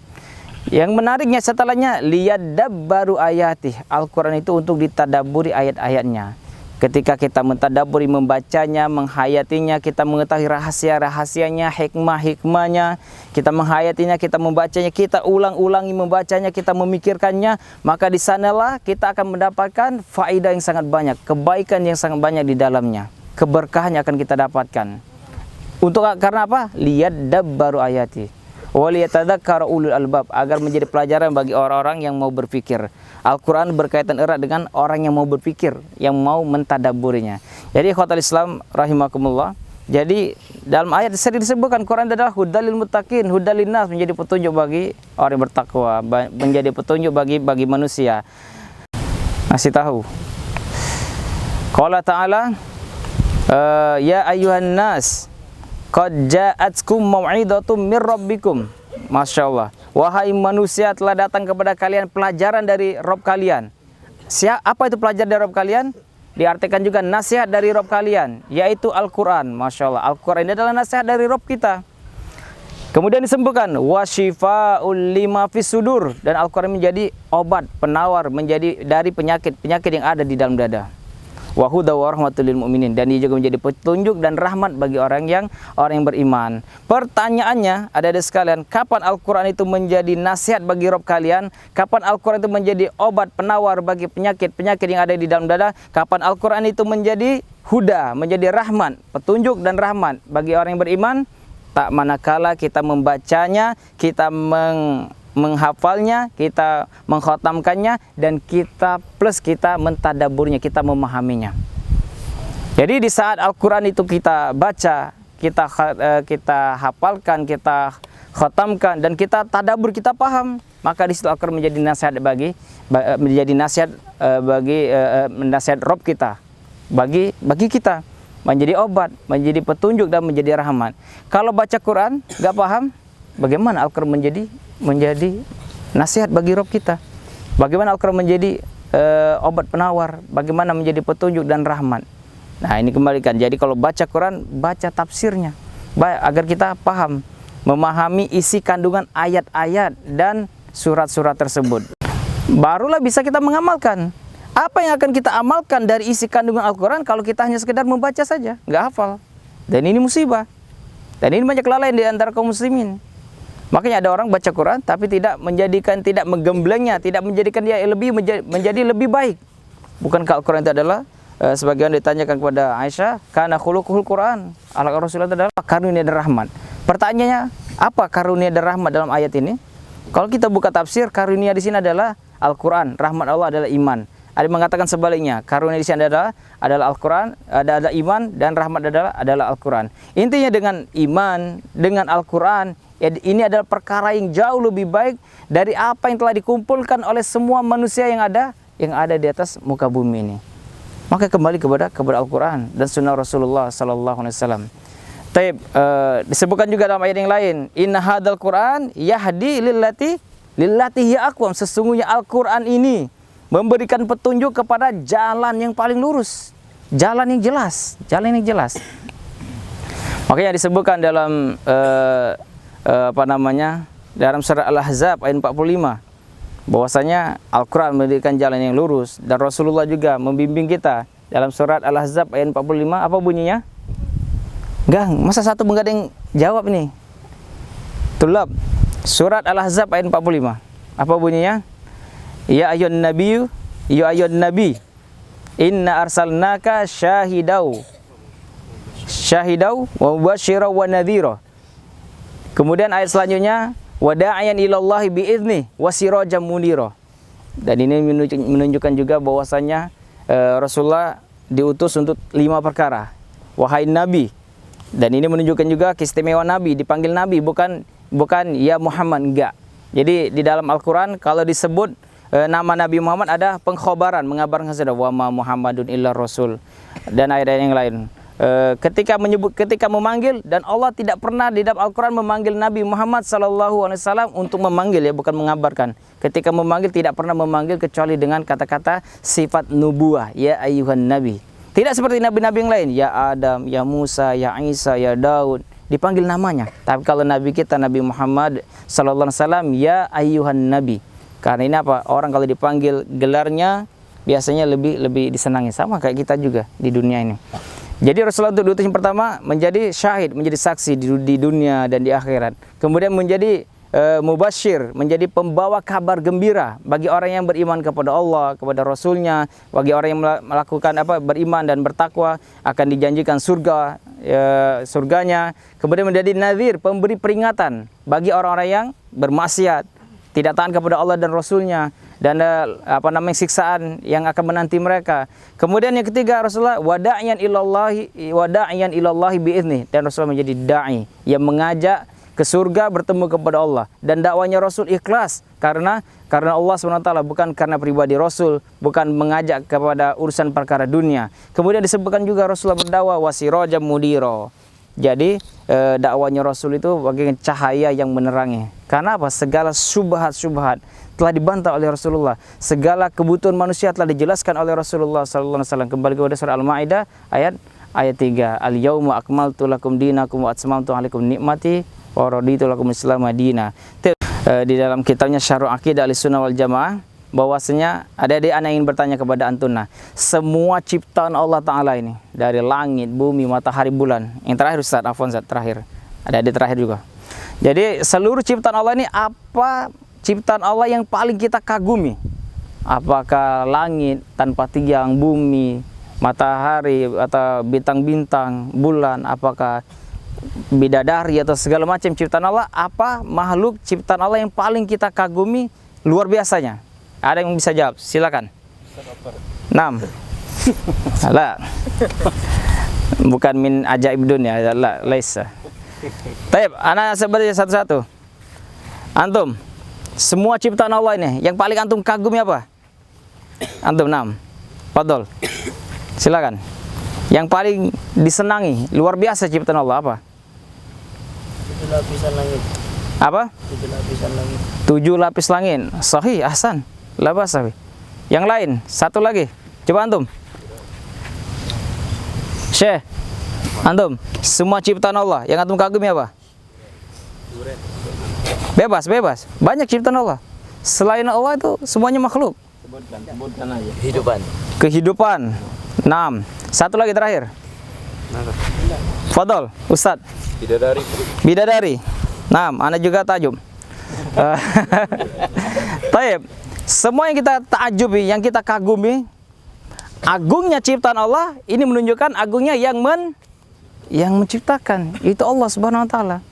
Yang menariknya setelahnya, liyadabbaru ayatih. Al-Quran itu untuk ditadaburi ayat-ayatnya. Ketika kita mentadaburi, membacanya, menghayatinya, kita mengetahui rahasia-rahasianya, hikmah-hikmahnya, kita menghayatinya, kita membacanya, kita ulang-ulangi membacanya, kita memikirkannya, maka di sanalah kita akan mendapatkan faedah yang sangat banyak, kebaikan yang sangat banyak di dalamnya, keberkahan yang akan kita dapatkan. Karena apa? Liyadabbaru ayati wa liyatadzakkara ulul albab, agar menjadi pelajaran bagi orang-orang yang mau berpikir. Al-Quran berkaitan erat dengan orang yang mau berpikir, yang mau mentadabburinya. Jadi ikhwatal Islam rahimakumullah, jadi dalam ayat sering disebutkan Quran adalah hudalil muttaqin, hudalil nas, menjadi petunjuk bagi orang yang bertakwa, menjadi petunjuk bagi manusia. Masih tahu. Qala ta'ala, ya ayyuhan nas qad ja'atkum mau'idatum mir rabbikum. Masya Allah. Wahai manusia, telah datang kepada kalian pelajaran dari Rabb kalian. Apa itu pelajaran dari Rabb kalian? Diartikan juga nasihat dari Rabb kalian, yaitu Al-Quran. Masya Allah, Al-Quran ini adalah nasihat dari Rabb kita. Kemudian disebutkan wasyifa'ul lima fis sudur, dan Al-Quran menjadi obat, penawar, menjadi dari penyakit yang ada di dalam dada. Wa huda wa rahmatul lil mu'minin, dan dia juga menjadi petunjuk dan rahmat bagi orang yang beriman. Pertanyaannya, ada sekalian, kapan Al-Quran itu menjadi nasihat bagi Rabb kalian? Kapan Al-Quran itu menjadi obat penawar bagi penyakit yang ada di dalam dada? Kapan Al-Quran itu menjadi huda, menjadi rahmat, petunjuk dan rahmat bagi orang yang beriman? Tak manakala kita membacanya, kita menghafalnya, kita mengkhatamkannya, dan kita mentadaburnya, kita memahaminya. Jadi di saat Al-Quran itu kita baca, kita hafalkan, kita khatamkan, dan kita tadabur, kita paham, maka di situ Al-Quran menjadi nasihat nasihat Rabb kita bagi kita, menjadi obat, menjadi petunjuk, dan menjadi rahmat. Kalau baca Quran nggak paham, bagaimana Al-Quran menjadi nasihat bagi Rabb kita? Bagaimana Al-Quran menjadi obat penawar? Bagaimana menjadi petunjuk dan rahmat? Nah, ini kembalikan. Jadi kalau baca Quran, baca tafsirnya, agar kita paham, memahami isi kandungan ayat-ayat dan surat-surat tersebut. Barulah bisa kita mengamalkan. Apa yang akan kita amalkan dari isi kandungan Al-Quran kalau kita hanya sekedar membaca saja, nggak hafal? Dan ini musibah. Dan ini banyak kelalaian di antara kaum muslimin. Makanya ada orang baca Quran tapi tidak menggemblengnya, tidak menjadikan dia menjadi lebih baik. Bukankah Al-Quran itu adalah sebagaimana ditanyakan kepada Aisyah, kana khuluquhul Quran, ala Rasulullah itu adalah karunia dan rahmat. Pertanyaannya, apa karunia dan rahmat dalam ayat ini? Kalau kita buka tafsir, karunia di sini adalah Al-Quran, rahmat Allah adalah iman. Ada yang mengatakan sebaliknya, karunia di sini adalah Al-Quran, ada iman, dan rahmat adalah Al-Quran. Intinya dengan iman, dengan Al-Quran, Ini adalah perkara yang jauh lebih baik dari apa yang telah dikumpulkan oleh semua manusia yang ada di atas muka bumi ini. Maka kembali kepada Al-Quran dan sunnah Rasulullah sallallahu alaihi wasallam. Taib, disebutkan juga dalam ayat yang lain, inna hadzal Quran yahdi lillati hiya aqwam. Sesungguhnya Al-Quran ini memberikan petunjuk kepada jalan yang paling lurus, jalan yang jelas. Makanya disebutkan dalam dalam surah Al-Ahzab ayat 45 bahwasanya Al-Quran memberikan jalan yang lurus, dan Rasulullah juga membimbing kita dalam surat Al-Ahzab ayat 45. Apa bunyinya? Enggak, masa satu enggak ada yang jawab nih? Tulab, surat Al-Ahzab ayat 45. Apa bunyinya? Ya ayyuhan nabi, inna arsalnaka syahidau wa mubasysyiran wa nadhira. Kemudian ayat selanjutnya, wada'iyan ilallahi bi'idznih wa sirajan munira. Dan ini menunjukkan juga bahwasanya Rasulullah diutus untuk 5 perkara. Wahai Nabi. Dan ini menunjukkan juga keistimewaan Nabi, dipanggil Nabi, bukan ya Muhammad, enggak. Jadi di dalam Al-Quran kalau disebut nama Nabi Muhammad ada pengkhabaran, mengabarkan saja wa ma Muhammadun illa rasul, dan ayat-ayat yang lain. Ketika memanggil, dan Allah tidak pernah di dalam Al-Quran memanggil Nabi Muhammad SAW untuk memanggil, ya, bukan mengabarkan. Ketika memanggil tidak pernah memanggil kecuali dengan kata-kata sifat nubuah, ya ayyuhan nabi. Tidak seperti nabi-nabi yang lain, ya Adam, ya Musa, ya Isa, ya Daud, dipanggil namanya. Tapi kalau Nabi kita, Nabi Muhammad SAW, ya ayyuhan nabi. Karena ini apa? Orang kalau dipanggil gelarnya biasanya lebih disenangi, sama kayak kita juga di dunia ini. Jadi Rasulullah untuk diutus yang pertama menjadi syahid, menjadi saksi di dunia dan di akhirat. Kemudian menjadi mubasyir, menjadi pembawa kabar gembira bagi orang yang beriman kepada Allah, kepada Rasulnya. Bagi orang yang melakukan beriman dan bertakwa akan dijanjikan surganya. Kemudian menjadi nadhir, pemberi peringatan bagi orang-orang yang bermaksiat, tidak taat kepada Allah dan Rasulnya, dan siksaan yang akan menanti mereka. Kemudian yang ketiga, Rasulullah wada'iyan ilallahi bi'idznih, dan Rasulullah menjadi dai yang mengajak ke surga, bertemu kepada Allah, dan dakwanya Rasul ikhlas karena Allah SWT, bukan karena pribadi Rasul, bukan mengajak kepada urusan perkara dunia. Kemudian disebutkan juga Rasulullah berdakwah wasirajan mudira. Jadi dakwanya Rasul itu bagaikan cahaya yang menerangi. Karena apa? Segala syubhat-syubhat telah dibantah oleh Rasulullah. Segala kebutuhan manusia telah dijelaskan oleh Rasulullah SAW. Kembali kepada surah Al-Maidah ayat 3. Al-yauma akmaltu lakum dinakum wa atmamtu alaikum nikmati wa raditu lakum Islam madina. Di dalam kitabnya Syarh Aqidah Ahlussunnah wal Jamaah, bahwasanya adik-adik anak ingin bertanya kepada antuna, semua ciptaan Allah Ta'ala ini, dari langit, bumi, matahari, bulan. Yang terakhir Ustaz, Afwan Ustaz, terakhir. Ada adik terakhir juga. Jadi seluruh ciptaan Allah ini, apa ciptaan Allah yang paling kita kagumi? Apakah langit tanpa tiang, bumi, matahari, atau bintang-bintang, bulan, apakah bidadari atau segala macam ciptaan Allah? Apa makhluk ciptaan Allah yang paling kita kagumi luar biasanya? Ada yang bisa jawab? Silakan. 6. Lah. Bukan min ajaib dunia, la laisa. Baik, ana sebenarnya satu-satu. Antum, semua ciptaan Allah ini yang paling antum kagumi apa? Antum 6. Fadol. Silakan. Yang paling disenangi, luar biasa ciptaan Allah apa? 7 lapisan langit. Apa? 7 lapisan langit. 7 lapis langit. Sahih, ahsan. Labas sahih. Yang lain, satu lagi. Coba antum. Syekh. Antum, semua ciptaan Allah yang antum kagumi apa? Bebas. Banyak ciptaan Allah. Selain Allah itu semuanya makhluk. Sebutkan aja. Kehidupan. 6. Satu lagi terakhir. Fadol, Ustaz. Bidadari. 6. Ana juga tajub. Taib. Semua yang kita ta'ajubi, yang kita kagumi, agungnya ciptaan Allah ini menunjukkan agungnya yang menciptakan, itu Allah Subhanahu wa taala.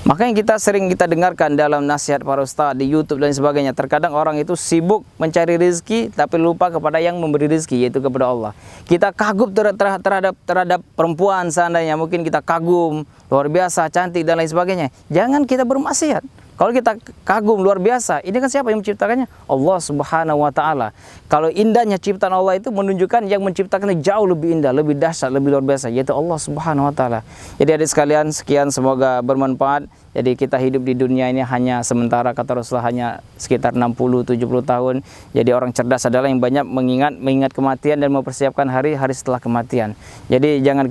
Makanya sering kita dengarkan dalam nasihat para ustaz di YouTube dan sebagainya. Terkadang orang itu sibuk mencari rezeki tapi lupa kepada yang memberi rezeki, yaitu kepada Allah. Kita kagum terhadap perempuan seandainya, mungkin kita kagum luar biasa cantik dan lain sebagainya. Jangan kita bermaksiat. Kalau kita kagum luar biasa, ini kan siapa yang menciptakannya? Allah Subhanahu wa taala. Kalau indahnya ciptaan Allah itu menunjukkan yang menciptakannya jauh lebih indah, lebih dahsyat, lebih luar biasa, yaitu Allah Subhanahu wa taala. Jadi adik sekalian, sekian, semoga bermanfaat. Jadi kita hidup di dunia ini hanya sementara, kata Rasulullah, hanya sekitar 60-70 tahun. Jadi orang cerdas adalah yang banyak mengingat kematian dan mempersiapkan hari-hari setelah kematian. Jadi jangan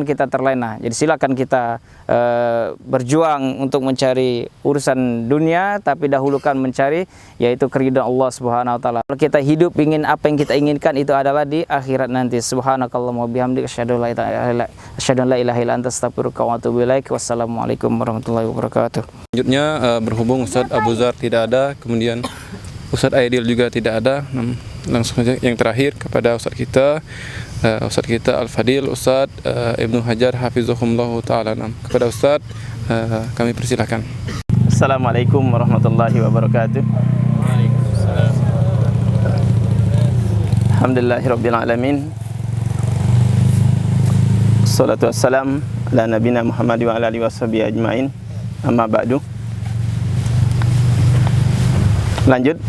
kita terlena. Jadi silakan kita berjuang untuk mencari urusan dunia, tapi dahulukan mencari yaitu keridhaan Allah Subhanahu wa taala. Kalau kita hidup ingin apa yang kita inginkan, itu adalah di akhirat nanti. Subhanakallahumma wa bihamdika asyhadu an la ilaha illa anta astaghfiruka wa atubu ilaik. Wassalamualaikum warahmatullahi wabarakatuh. Selanjutnya berhubung Ustadz Abu Zar tidak ada, kemudian Ustadz Aidil juga tidak ada, langsung saja yang terakhir kepada Ustadz kita Al-Fadil Ustadz Ibnu Hajar Hafizahumullah Ta'ala. Kepada Ustadz kami persilakan. Assalamualaikum warahmatullahi wabarakatuh. Alhamdulillahirabbil alamin. Wassalatu wassalam ala nabiyina Muhammad wa ala alihi washabihi ajmain. Amma ba'du. Lanjut.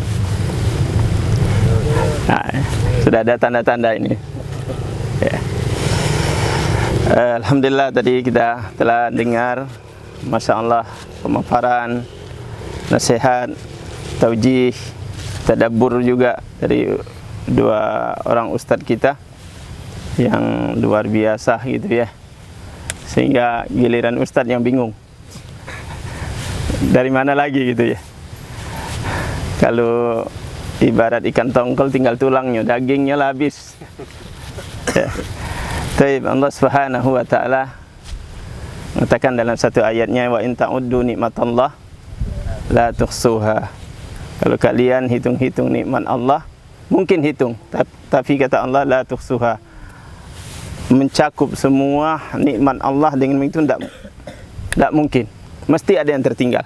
Nah, sudah ada tanda-tanda ini. Ya. Alhamdulillah, tadi kita telah dengar, Masya Allah, pemaparan, nasihat, taujih, tadabbur juga dari dua orang ustadz kita yang luar biasa gitu ya, sehingga giliran ustadz yang bingung dari mana lagi gitu ya. Kalau ibarat ikan tongkol tinggal tulangnya, dagingnya lah habis ya. Taib, Allah Subhanahu wa taala mengatakan dalam satu ayatnya, wa in ta'uddu nikmatallah la tuhsuha. Kalau kalian hitung-hitung nikmat Allah, mungkin hitung, tapi kata Allah la tuhsuha, mencakup semua nikmat Allah dengan begitu tidak mungkin. Mesti ada yang tertinggal.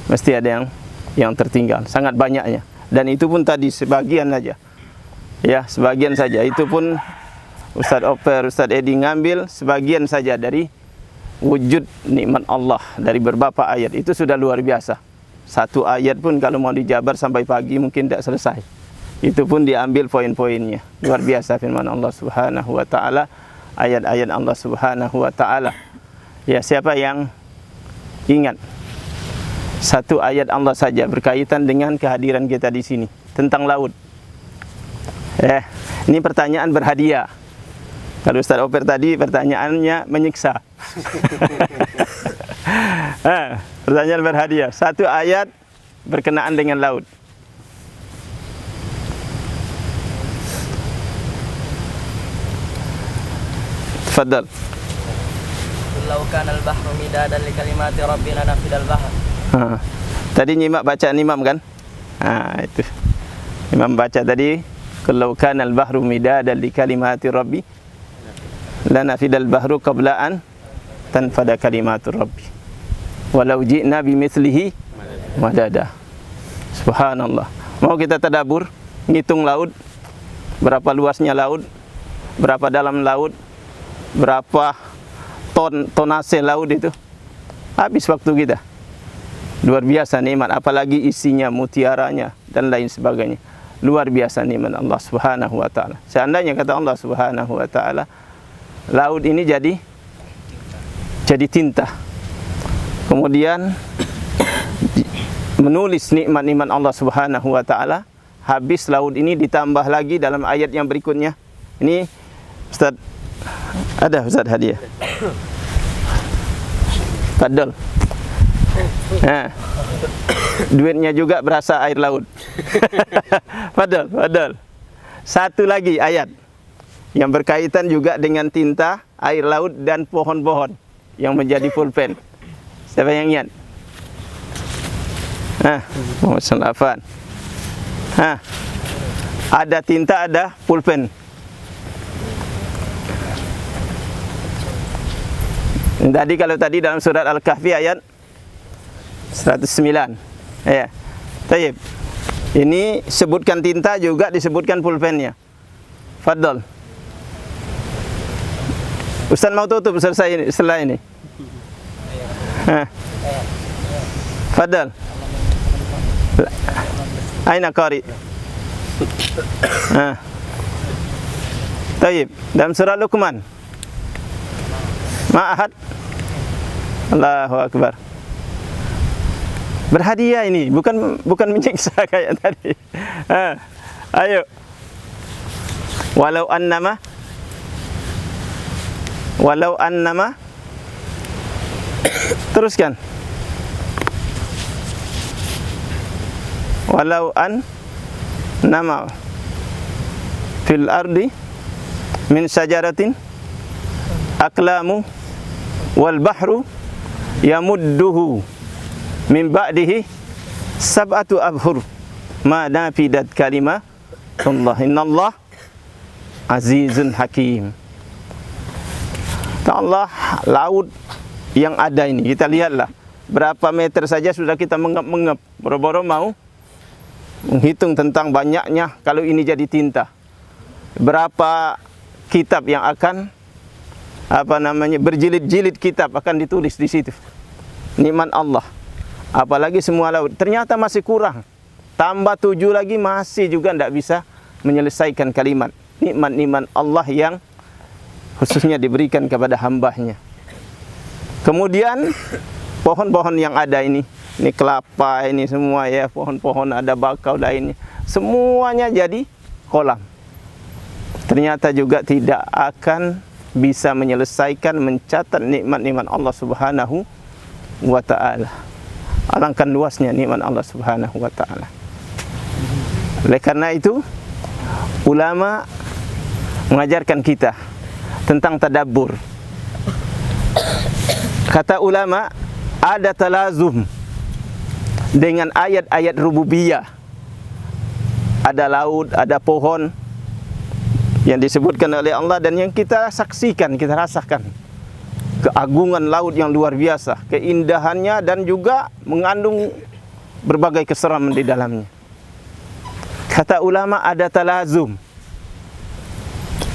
Mesti ada yang tertinggal, sangat banyaknya. Dan itu pun tadi sebagian saja. Ya, sebagian saja. Itu pun Ustadz Oper, Ustadz Edi ngambil sebagian saja dari wujud nikmat Allah dari beberapa ayat. Itu sudah luar biasa. Satu ayat pun kalau mau dijabar sampai pagi mungkin tidak selesai. Itu pun diambil poin-poinnya. Luar biasa firman Allah Subhanahu wa taala, ayat-ayat Allah Subhanahu wa taala. Ya, siapa yang ingat satu ayat Allah saja berkaitan dengan kehadiran kita di sini tentang laut. Ini pertanyaan berhadiah. Kalau Ustaz Oper tadi pertanyaannya menyiksa. Pertanyaan berhadiah. Satu ayat berkenaan dengan laut. Tafadhal. Lau kana al-bahru midadan li kalimati rabbina nafidal bahr. Tadi nyimak bacaan imam kan? Itu. Imam baca tadi, "Kalau kana al-bahru midadan li kalimati rabbi lanafidal bahru qabla an tanfada kalimatu rabbi. Walau ji'na bimithlihi madada." Subhanallah. Mau kita tadabbur, ngitung laut, berapa luasnya laut, berapa dalam laut, berapa tonase laut itu. Habis waktu kita. Luar biasa nikmat, apalagi isinya, mutiaranya dan lain sebagainya. Luar biasa nikmat Allah Subhanahu wa taala. Seandainya kata Allah Subhanahu wa taala, laut ini jadi tinta. Kemudian menulis nikmat-nikmat Allah Subhanahu wa taala, habis laut ini ditambah lagi dalam ayat yang berikutnya. Ini Ustaz, ada Ustaz hadiah. Padahal duitnya juga berasa air laut. Padahal satu lagi ayat yang berkaitan juga dengan tinta, air laut dan pohon-pohon yang menjadi pulpen. Siapa yang ingat? Muhammad Salafan. Ada tinta, ada pulpen. Tadi kalau tadi dalam surat Al-Kahfi ayat 109. Ya. Tayyib. Ini sebutkan tinta juga disebutkan pulpennya. Fadol. Ustaz mau tutup selesai ini, setelah ini. Fadol. Aina qari. Tayyib. Dalam surah Luqman. Ma'ahad. Allahu Akbar. Berhadiah ini, bukan menyiksa kayak tadi. Ayo. Walau annama teruskan. Walau annama fil ardi min syajaratin aqlamu wal bahru yamudduhu min ba'dihi sab'atu abhur ma nafidat kalimah Allah innallah azizun hakim. Allah, laut yang ada ini kita lihatlah berapa meter saja sudah kita mengep-mengep, boro-boro mau menghitung tentang banyaknya kalau ini jadi tinta. Berapa kitab yang akan berjilid-jilid kitab akan ditulis di situ. Nikmat Allah. Apalagi semua laut. Ternyata masih kurang. Tambah 7 lagi masih juga tidak bisa menyelesaikan kalimat. Nikmat-nikmat Allah yang khususnya diberikan kepada hambanya. Kemudian pohon-pohon yang ada ini kelapa ini semua ya, pohon-pohon ada bakau lainnya. Semuanya jadi kolam. Ternyata juga tidak akan bisa menyelesaikan mencatat nikmat-nikmat Allah Subhanahu wa ta'ala. Alangkah luasnya nikmat Allah Subhanahu wa ta'ala. Oleh karena itu ulama mengajarkan kita tentang tadabbur. Kata ulama ada talazum dengan ayat-ayat rububiyah. Ada laut, ada pohon yang disebutkan oleh Allah dan yang kita saksikan, kita rasakan. Keagungan laut yang luar biasa, keindahannya dan juga mengandung berbagai keseraman di dalamnya. Kata ulama ada talazum.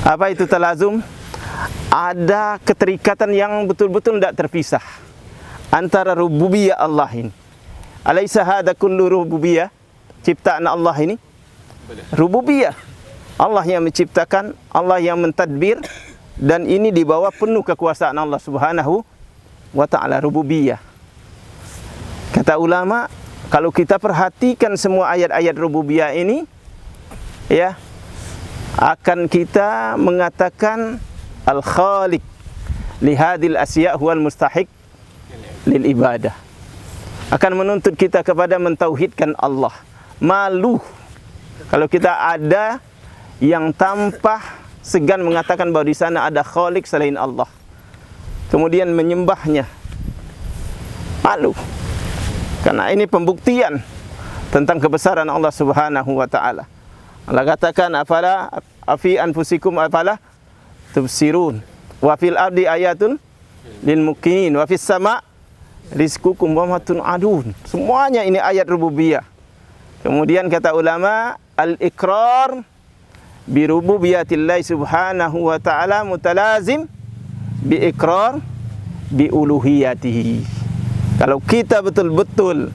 Apa itu talazum? Ada keterikatan yang betul-betul tidak terpisah antara rububiyah Allah ini. Alaysa hadza kullu rububiyah? Ciptaan Allah ini rububiyah. Allah yang menciptakan, Allah yang mentadbir, dan ini di bawah penuh kekuasaan Allah Subhanahu wa ta'ala, rububiyah. Kata ulama, kalau kita perhatikan semua ayat-ayat rububiyah ini, ya, akan kita mengatakan al-khaliq li hadhil asya' huwal mustahiq lil ibadah. Akan menuntut kita kepada mentauhidkan Allah. Malu kalau kita ada yang tanpa segan mengatakan bahwa di sana ada khaliq selain Allah, kemudian menyembahnya. Malu, karena ini pembuktian tentang kebesaran Allah Subhanahu wa ta'ala. Allah katakan afala afi anfusikum afala tubsirun wa fil ardi ayatun lil muqinin wa fis sama rizqukum wa ma tun'adun. Semuanya ini ayat rububiyah. Kemudian kata ulama al-iqrar bi rububiyatillahi subhanahu wa ta'ala mutalazim bi iqrar bi uluhiyatihi. Kalau kita betul-betul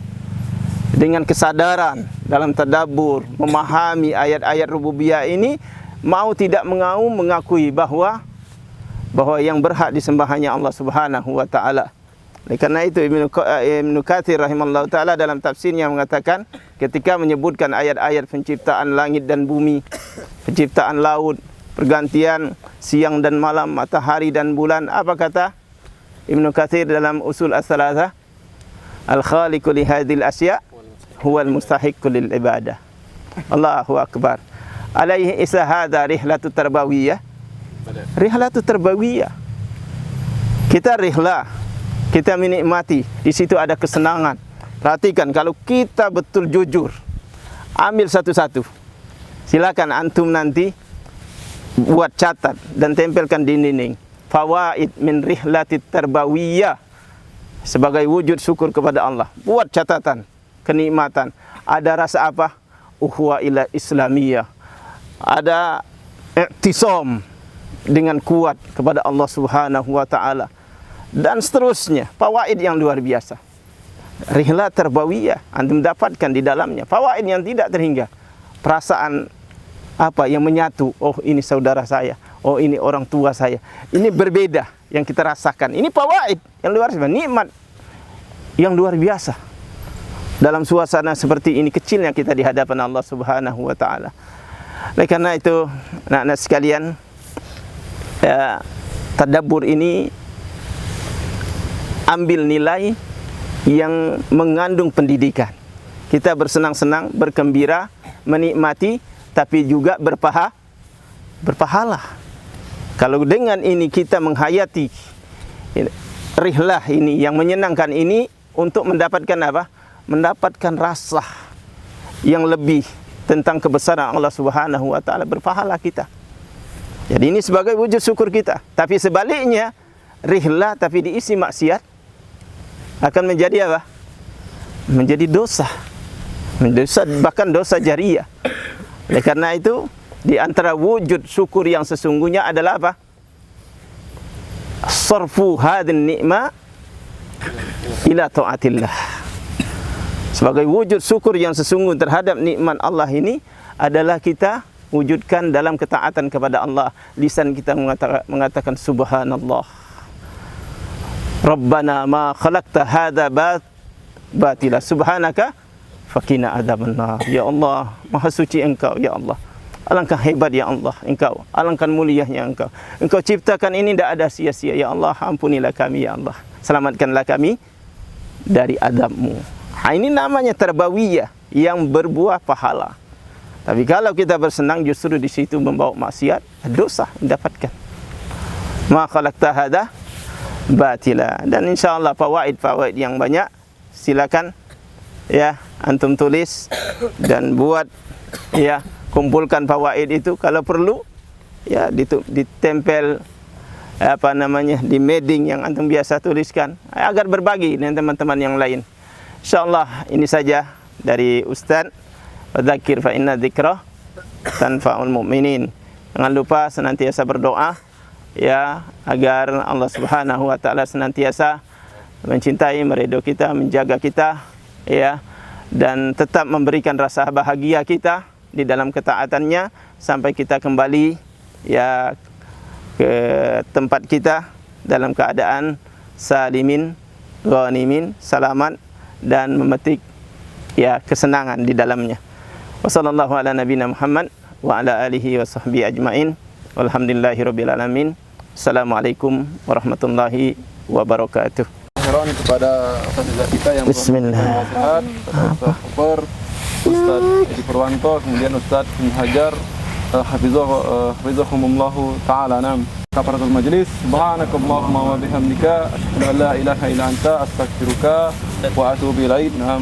dengan kesadaran dalam tadabbur memahami ayat-ayat rububiyah ini, mau tidak mau mengakui bahwa yang berhak disembah hanya Allah Subhanahu wa ta'ala. Oleh karena itu Ibnu Katsir rahimahullah ta'ala dalam tafsirnya mengatakan ketika menyebutkan ayat-ayat penciptaan langit dan bumi, penciptaan laut, pergantian siang dan malam, matahari dan bulan, apa kata Ibnu Katsir dalam usul as-salasah? Al-khaliqu li hadhil asya' huwal mustahiqqu lil ibadah. Allahu akbar. Alaihi isa hadza rihlatu tarbawiyah. Rihlatu tarbawiyah. Kita rihlah, kita menikmati, di situ ada kesenangan. Perhatikan, kalau kita betul jujur, ambil satu-satu. Silakan antum nanti buat catat dan tempelkan di dinding. fawaid min rihlatit tarbawiyah sebagai wujud syukur kepada Allah. Buat catatan kenikmatan. Ada rasa apa? Ukhuwah ila islamiyah. Ada i'tisam dengan kuat kepada Allah Subhanahu wa taala. Dan seterusnya, fawaid yang luar biasa. Rihlah tarbawiyah, antum dapatkan di dalamnya fawaid yang tidak terhingga. Perasaan apa yang menyatu, oh ini saudara saya, oh ini orang tua saya. Ini berbeda yang kita rasakan. Ini fawaid yang luar biasa, nikmat yang luar biasa. Dalam suasana seperti ini, kecilnya kita di hadapan Allah Subhanahu wa taala. Oleh karena itu, anak-anak sekalian, ya, tadabbur ini ambil nilai yang mengandung pendidikan. Kita bersenang-senang, bergembira, menikmati, tapi juga berpahala. Kalau dengan ini kita menghayati rihlah ini yang menyenangkan ini untuk mendapatkan apa? Mendapatkan rasa yang lebih tentang kebesaran Allah Subhanahu wa taala, berpahala kita. Jadi ini sebagai wujud syukur kita. Tapi sebaliknya, rihlah tapi diisi maksiat akan menjadi apa? Menjadi dosa. Bahkan dosa jariyah. Oleh karena itu, di antara wujud syukur yang sesungguhnya adalah apa? Sarfu hadin ni'ma ila ta'atillah. Sebagai wujud syukur yang sesungguhnya terhadap nikmat Allah ini adalah kita wujudkan dalam ketaatan kepada Allah. Lisan kita mengatakan subhanallah. Rabbana ma khalaqta hadza batila subhanaka fakina adzabannar. Ya Allah, maha suci Engkau ya Allah. Alangkah hebat ya Allah Engkau, alangkah mulianya Engkau. Engkau ciptakan ini tidak ada sia-sia ya Allah. Ampunilah kami ya Allah, selamatkanlah kami dari azab-Mu. Ini namanya tarbawiyah yang berbuah pahala. Tapi kalau kita bersenang justru di situ membawa maksiat, dosa mendapatkan. Ma khalaqta hadza batila. Dan insyaallah fawaid-fawaid yang banyak silakan ya antum tulis dan buat ya, kumpulkan fawaid itu kalau perlu ya ditempel apa namanya di medding yang antum biasa tuliskan agar berbagi dengan teman-teman yang lain. Insyaallah ini saja dari Ustaz. Dzakir fa inna dzikra tanfa'ul mu'minin. Jangan lupa senantiasa berdoa ya agar Allah Subhanahu wa taala senantiasa mencintai, meridhoi kita, menjaga kita ya, dan tetap memberikan rasa bahagia kita di dalam ketaatannya sampai kita kembali ya ke tempat kita dalam keadaan salimin, ghanimin, selamat dan memetik ya kesenangan di dalamnya. Wassallallahu ala nabiyina Muhammad wa ala alihi wa sahbihi ajmain. Walhamdulillahirabbil alamin. Assalamualaikum warahmatullahi wabarakatuh. Khairan kepada ustaz kita yang Bismillah. Ustaz Super, Ustaz Edi Purwanto, kemudian Ustaz Hajar hafizahumullahu taala. Nam kafaratul majlis. Subhanakallahumma wa bihamdika asyhadu an la ilaha illa anta astaghfiruka wa atubu ilaik. Nam